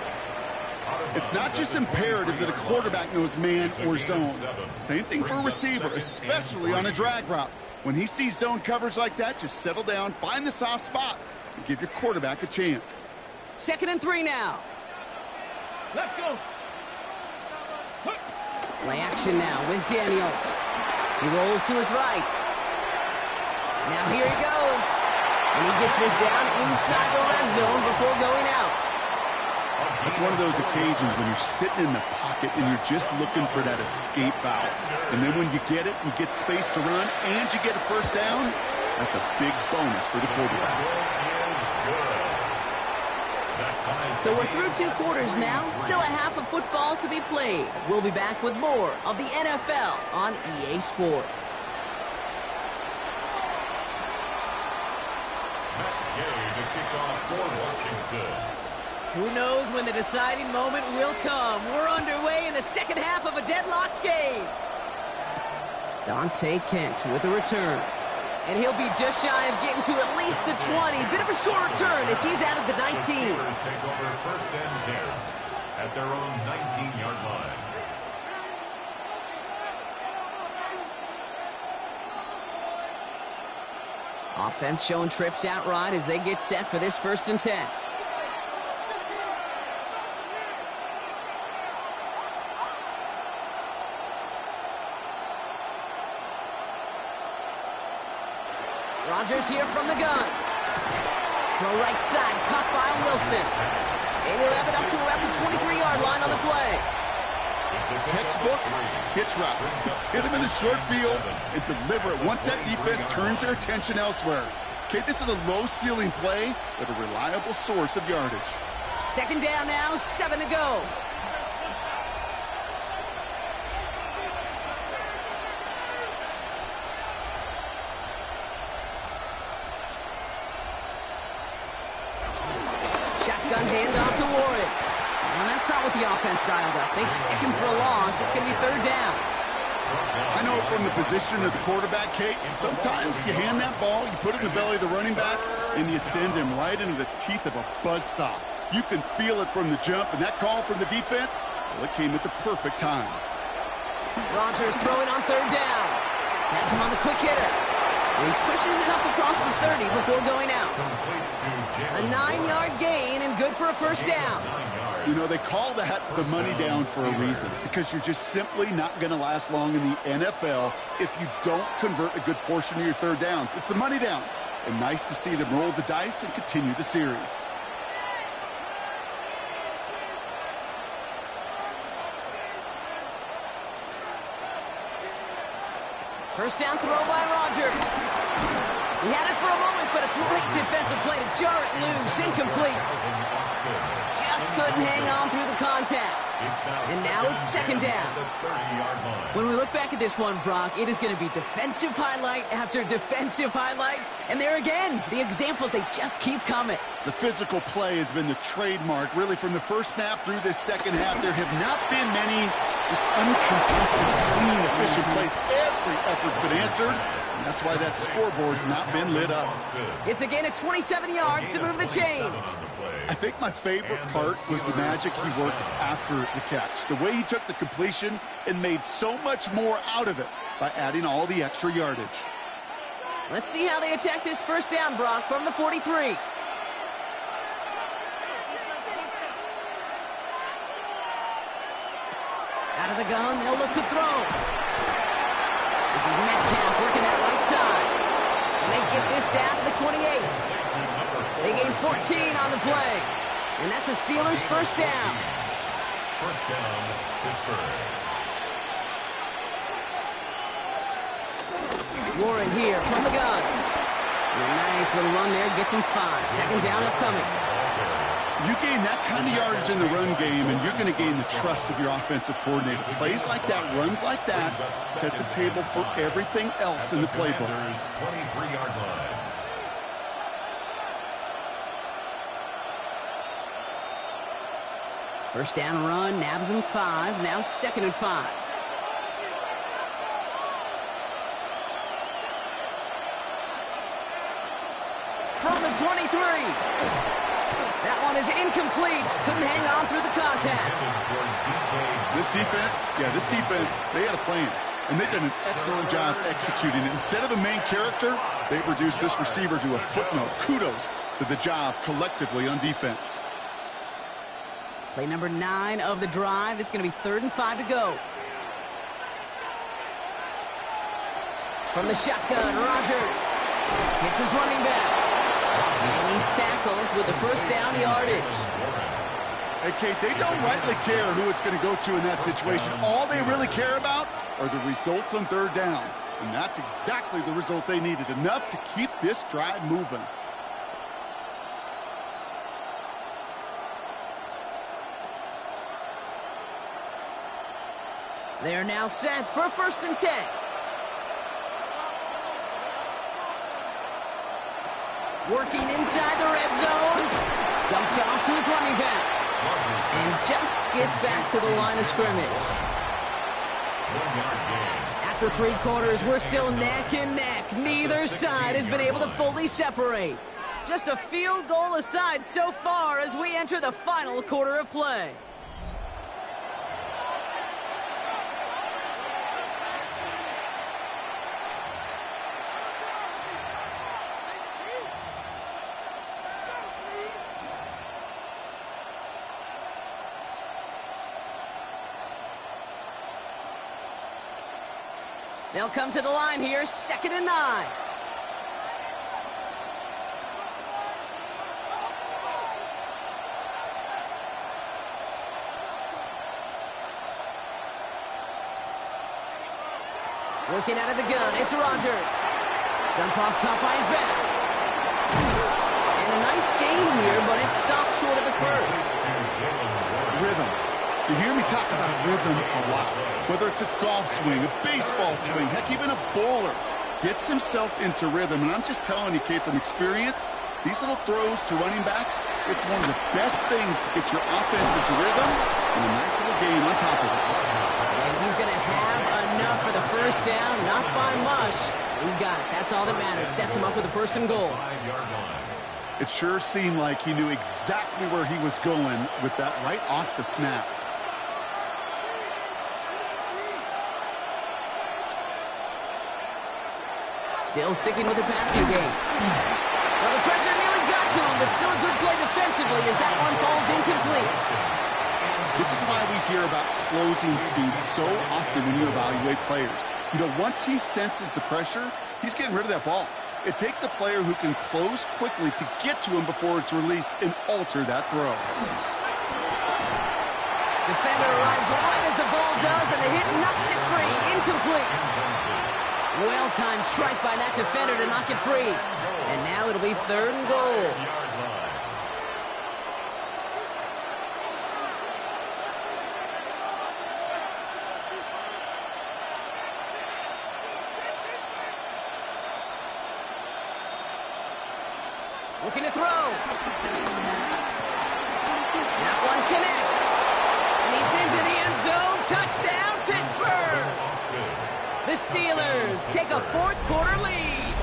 It's not just imperative that a quarterback knows man or zone. Same thing for a receiver, especially on a drag route. When he sees zone coverage like that, just settle down, find the soft spot, and give your quarterback a chance. 2nd and 3 now. Let's go. Play action now with Daniels. He rolls to his right. Now here he goes. And he gets this down inside the red zone before going out. It's one of those occasions when you're sitting in the pocket and you're just looking for that escape valve. And then when you get it, you get space to run, and you get a first down. That's a big bonus for the quarterback. So we're through 2 quarters now. Still a half of football to be played. We'll be back with more of the NFL on EA Sports. The kickoff for Washington. Who knows when the deciding moment will come? We're underway in the second half of a deadlocked game. Dante Kent with a return. And he'll be just shy of getting to at least the 20. Bit of a short return as he's out of the 19. The Steelers take over 1st and 10 at their own 19-yard line. Offense showing trips out right as they get set for this 1st and 10. Rodgers here from the gun. Throw right side, caught by Wilson. And he'll have it up to about the 23-yard line on the play. Textbook hitch route. Just hit him in the short field and deliver it once that defense turns their attention elsewhere. Okay, this is a low-ceiling play, but a reliable source of yardage. 2nd down now, 7 to go. Shotgun handoff to Warren. And that's not what the offense dialed up. They stick him for a loss. It's going to be 3rd down. I know from the position of the quarterback, Kate, sometimes you hand that ball, you put it in the belly of the running back, and you send him right into the teeth of a buzzsaw. You can feel it from the jump, and that call from the defense, well, it came at the perfect time. Rodgers throwing on 3rd down. Has him on the quick hitter. And he pushes it up across the 30 before going out. A 9-yard gain and good for a 1st down. You know, they call that the money down for a reason, because you're just simply not going to last long in the NFL if you don't convert a good portion of your 3rd downs. It's the money down. And nice to see them roll the dice and continue the series. First down throw by Rodgers. He had it for a moment, but a great defensive play to jar it loose. Incomplete. Just couldn't hang on through the contact. And now it's second down. When we look back at this one, Brock, it is going to be defensive highlight after defensive highlight. And there again, the examples, they just keep coming. The physical play has been the trademark, really, from the first snap through this second half. There have not been many just uncontested, clean, efficient plays. Every effort's been answered, and that's why that scoreboard's not been lit up. It's a gain of 27 yards to move the chains. I think my favorite part was the magic he worked after the catch. The way he took the completion and made so much more out of it by adding all the extra yardage. Let's see how they attack this first down, Brock, from the 43. Out of the gun, they'll look to throw. This is Metcalf working that right side. And they get this down to the 28. They gain 14 on the play. And that's a Steelers first down. First down, Pittsburgh. Warren here from the gun. And a nice little run there, gets him 5. Second down upcoming. You gain that kind of yardage in the run game, and you're going to gain the trust of your offensive coordinator. Plays like that, runs like that, set the table for everything else in the playbook. 23-yard line. First down run, nabs him 5. Now second and 5. From the 23. That one is incomplete. Couldn't hang on through the contact. This defense, they had a plan. And they've done an excellent job executing it. Instead of a main character, they've reduced this receiver to a footnote. Kudos to the job collectively on defense. Play number 9 of the drive. It's going to be 3rd and 5 to go. From the shotgun, Rodgers hits his running back. And he's tackled with the first down yardage. Hey, Kate, they don't rightly care who it's going to go to in that situation. All they really care about are the results on 3rd down. And that's exactly the result they needed. Enough to keep this drive moving. They're now set for 1st and 10. Working inside the red zone. Dumped off to his running back. And just gets back to the line of scrimmage. After 3 quarters, we're still neck and neck. Neither side has been able to fully separate. Just a field goal aside so far as we enter the final quarter of play. They'll come to the line here, 2nd and 9. Working out of the gun, it's Rodgers. Jump off caught by his back. And a nice gain here, but it stopped short of the first. Rhythm. You hear me talk about rhythm a lot. Whether it's a golf swing, a baseball swing, heck, even a bowler gets himself into rhythm. And I'm just telling you, Kate, from experience, these little throws to running backs, it's one of the best things to get your offense into rhythm and a nice little game on top of it. And he's going to have enough for the first down, not by much. He got it. That's all that matters. Sets him up with a 1st and goal. It sure seemed like he knew exactly where he was going with that right off the snap. Still sticking with the passing game. Well, the pressure nearly got to him, but still a good play defensively as that one falls incomplete. This is why we hear about closing speed so often when you evaluate players. You know, once he senses the pressure, he's getting rid of that ball. It takes a player who can close quickly to get to him before it's released and alter that throw. Defender arrives right as the ball does, and the hit knocks it free. Incomplete. Well-timed strike by that defender to knock it free. And now it'll be 3rd and goal. Looking to throw. That one connects. And he's into the end zone. Touchdown, Pittsburgh. The Steelers take a 4th quarter lead.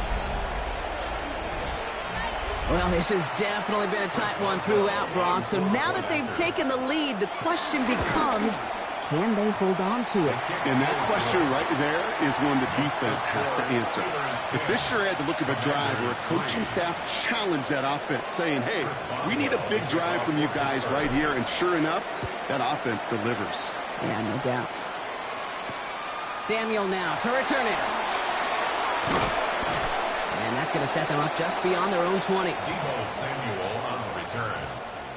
Well, this has definitely been a tight one throughout, Brock. So now that they've taken the lead, the question becomes, can they hold on to it? And that question right there is one the defense has to answer. If this sure had the look of a drive where a coaching staff challenged that offense, saying, hey, we need a big drive from you guys right here, and sure enough, that offense delivers. Yeah, no doubt. Samuel now to return it. And that's going to set them up just beyond their own 20. Deebo Samuel on the return.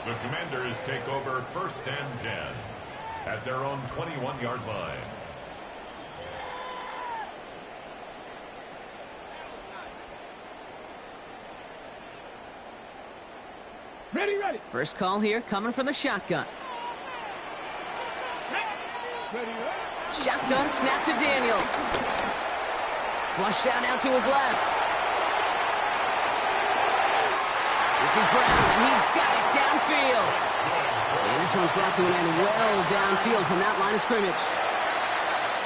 The Commanders take over 1st and 10 at their own 21-yard line. Ready. First call here coming from the shotgun. Ready. Shotgun snap to Daniels. Flush down now to his left. This is Brown, and he's got it downfield. And this one's brought to an end well downfield from that line of scrimmage.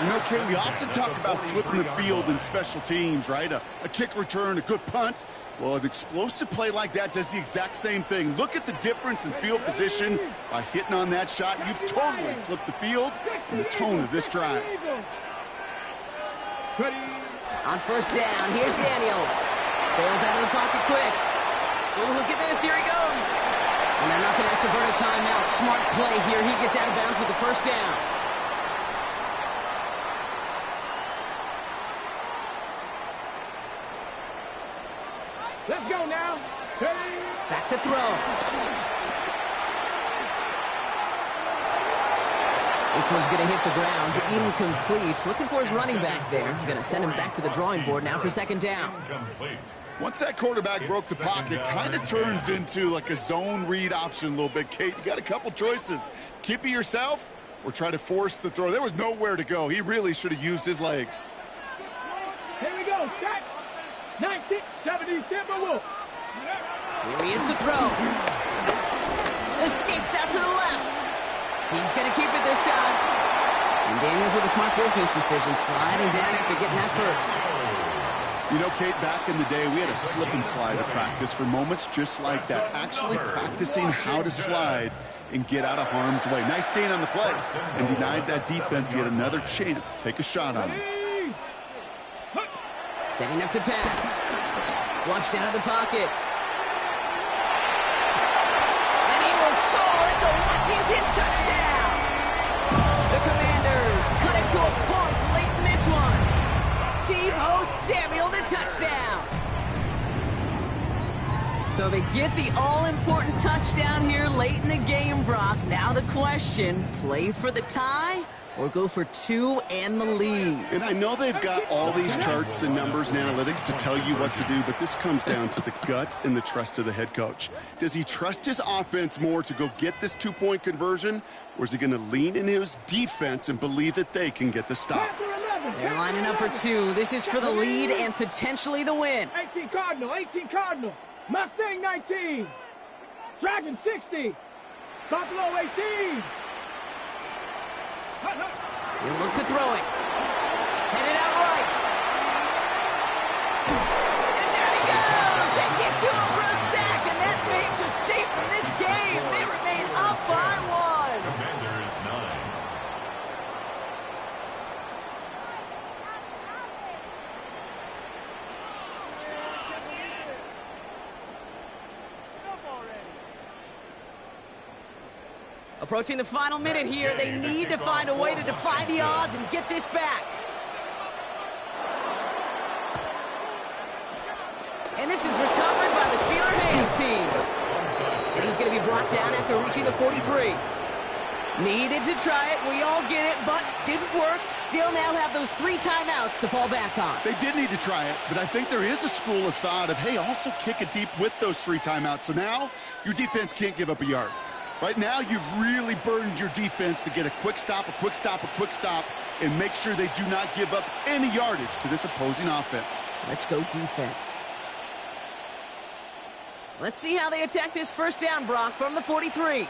You know, Kate, we often talk about flipping the field in special teams, right? A kick return, a good punt. Well, an explosive play like that does the exact same thing. Look at the difference in field position. By hitting on that shot, you've totally flipped the field and the tone of this drive. On 1st down, here's Daniels. Bails out of the pocket quick. Oh, look at this. Here he goes. And they're not going to have to burn a timeout. Smart play here. He gets out of bounds with the 1st down. Let's go now. Back to throw. This one's going to hit the ground. Incomplete. Looking for his running back there. Going to send him back to the drawing board now for 2nd down. Once that quarterback broke the pocket, kind of turns into like a zone read option a little bit, Kate. You got a couple choices. Keep it yourself or try to force the throw. There was nowhere to go. He really should have used his legs. Here we go. Set. 1970 Timberwolves. Here he is to throw. Escapes out to the left. He's going to keep it this time. And Daniels with a smart business decision, sliding down after getting that first. You know, Kate, back in the day, we had a slip and slide at practice for moments just like that. Actually practicing how to slide and get out of harm's way. Nice gain on the play and denied that defense yet another chance to take a shot on him. Setting up to pass. Flushed out of the pocket. And he will score. It's a Washington touchdown. The Commanders cut it to a point late in this one. Deebo Samuel, the touchdown. So they get the all-important touchdown here late in the game, Brock. Now the question, play for the tie or go for 2 and the lead? And I know they've got all these charts and numbers and analytics to tell you what to do, but this comes down to the gut and the trust of the head coach. Does he trust his offense more to go get this 2-point conversion, or is he going to lean in his defense and believe that they can get the stop? They're lining up for 2. This is for the lead and potentially the win. 18 Cardinal, 18 Cardinal. Mustang 19. Dragon 60. Buffalo 18. He'll look to throw it. Headed out right. And there he goes. They get to him for a sack, and that may just save them this game. They remain up by 1. Commanders 9. Approaching the final minute here, they need to find a way to defy the odds and get this back. And this is recovered by the Steeler hands team. And he's going to be brought down after reaching the 43. Needed to try it. We all get it, but didn't work. Still now have those 3 timeouts to fall back on. They did need to try it, but I think there is a school of thought of, hey, also kick it deep with those 3 timeouts. So now your defense can't give up a yard. Right now, you've really burdened your defense to get a quick stop, a quick stop, a quick stop, and make sure they do not give up any yardage to this opposing offense. Let's go defense. Let's see how they attack this first down, Brock, from the 43.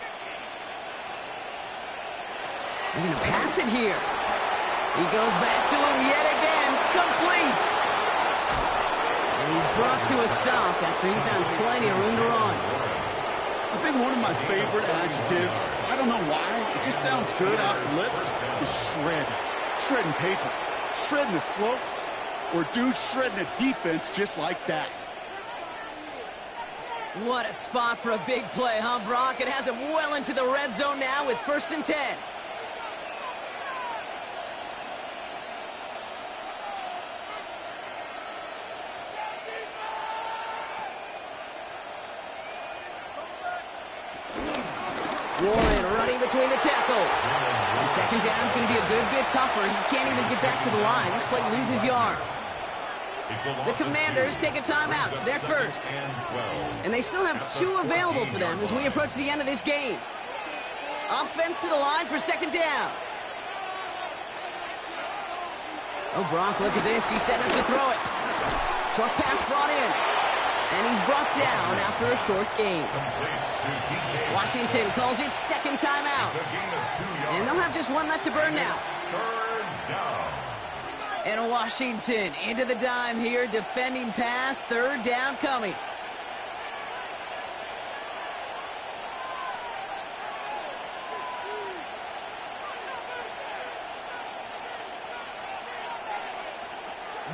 They're going to pass it here. He goes back to him yet again. Complete. And he's brought to a stop after he found plenty of room to run. I think one of my favorite adjectives, I don't know why, it just sounds good off the lips, is shred. Shredding paper. Shredding the slopes. Or dude shredding a defense just like that. What a spot for a big play, huh, Brock? It has him well into the red zone now with 1st and 10. Warren running between the tackles. And 2nd down is going to be a good bit tougher. He can't even get back to the line. This play loses yards. The Commanders take a timeout. They're first. And they still have 2 available for them as we approach the end of this game. Offense to the line for 2nd down. Oh, Brock, look at this. He's set up to throw it. Short pass brought in. And he's brought down after a short gain. Washington calls it 2nd timeout. And they'll have just 1 left to burn now. And Washington into the dime here, defending pass, 3rd down coming.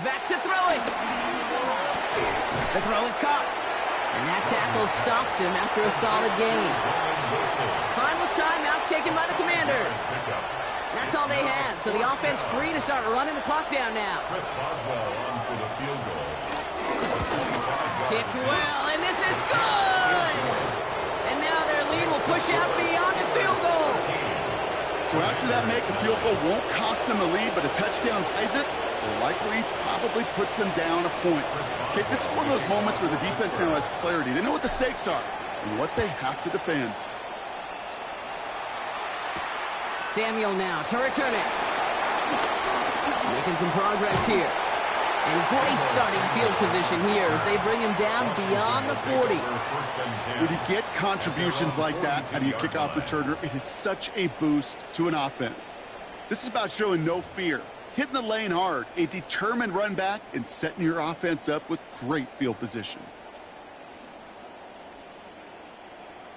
Back to throw it. The throw is caught. And that tackle stops him after a solid gain. Final timeout taken by the Commanders. That's all they had, so the offense free to start running the clock down now. Kicked well, and this is good! And now their lead will push out beyond the field goal. So after that make, a field goal won't cost them a lead, but a touchdown stays it, or likely probably puts them down a point. Okay, this is one of those moments where the defense now has clarity. They know what the stakes are and what they have to defend. Samuel now to return it. Making some progress here. And great starting field position here as they bring him down beyond the 40. When you get contributions like that out of your kickoff returner, it is such a boost to an offense. This is about showing no fear, hitting the lane hard, a determined run back, and setting your offense up with great field position.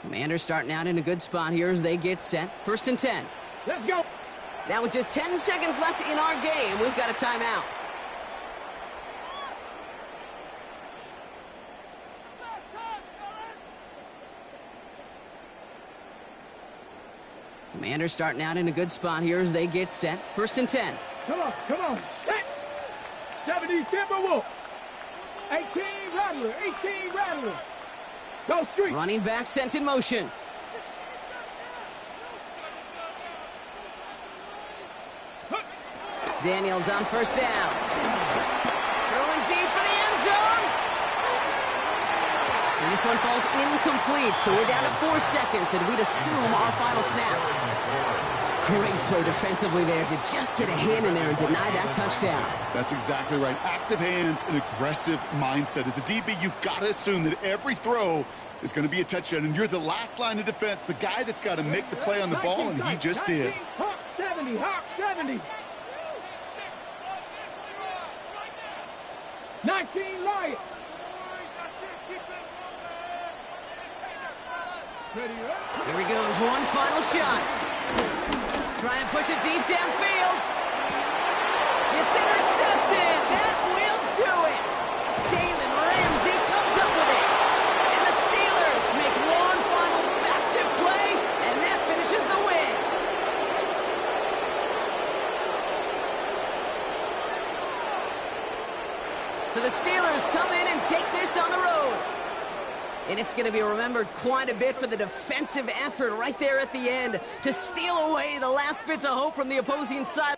Commanders starting out in a good spot here as they get set. 1st and 10. Let's go. Now with just 10 seconds left in our game, we've got a timeout. Commanders starting out in a good spot here as they get set. 1st and 10. Come on. Set. 70 Timberwolf. 18 Rattler. Go street. Running back sent in motion. Daniels on 1st down. Throwing deep for the end zone. And this one falls incomplete, so we're down to 4 seconds, and we'd assume our final snap. Great play defensively there to just get a hand in there and deny that touchdown. That's exactly right. Active hands and aggressive mindset. As a DB, you've got to assume that every throw is going to be a touchdown, and you're the last line of defense, the guy that's got to make the play on the ball, and he just did. Hawk 70. 19 Lions. Here he goes, one final shot. Try and push it deep downfield. It's intercepted. That will do it. Jalen Ramsey comes up with it. And the Steelers make one final massive play, and that finishes the win. So the Steelers come in and take this on the road. and it's going to be remembered quite a bit for the defensive effort right there at the end to steal away the last bits of hope from the opposing side.